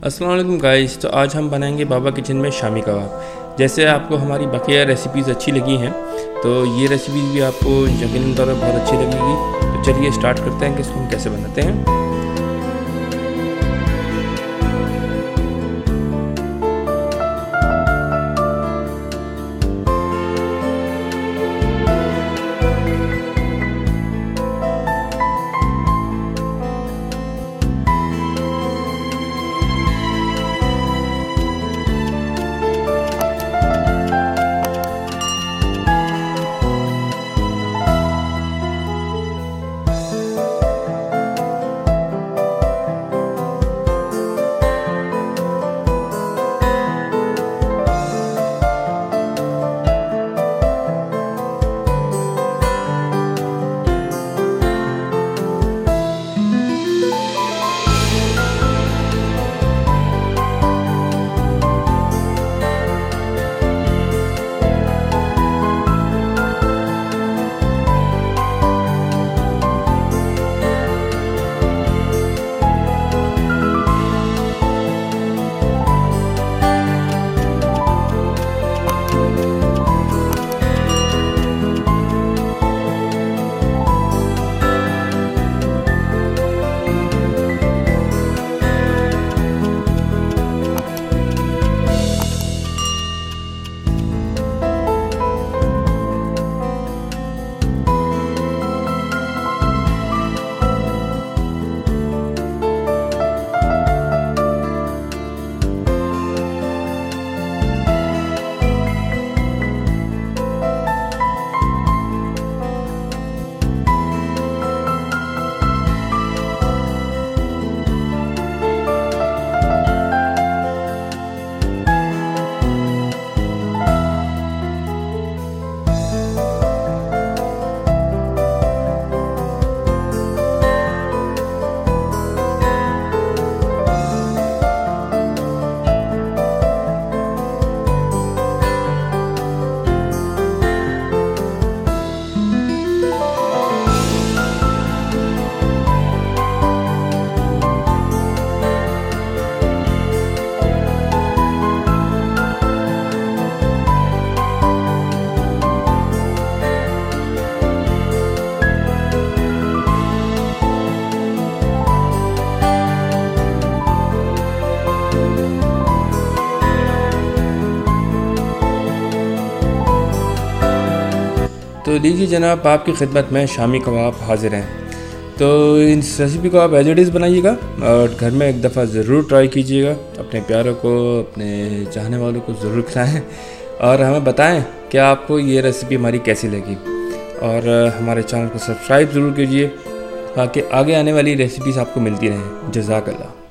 अस्सलाम वालेकुम गाइस। तो आज हम बनाएंगे बाबा किचन में शामी कबाब। जैसे आपको हमारी बकिया रेसिपीज़ अच्छी लगी हैं तो ये रेसिपीज़ भी आपको यकीनन तौर पर बहुत अच्छी लगेगी। तो चलिए स्टार्ट करते हैं कि इसको हम कैसे बनाते हैं। तो लीजिए जनाब, आपकी खिदमत में शामी कबाब हाजिर हैं। तो इस रेसिपी को आप एज इट इज़ बनाइएगा और घर में एक दफ़ा ज़रूर ट्राई कीजिएगा। अपने प्यारों को, अपने चाहने वालों को ज़रूर खिलाएँ और हमें बताएं कि आपको ये रेसिपी हमारी कैसी लगी। और हमारे चैनल को सब्सक्राइब ज़रूर कीजिए ताकि आगे आने वाली रेसिपीज़ आपको मिलती रहें। जज़ाकल्लाह।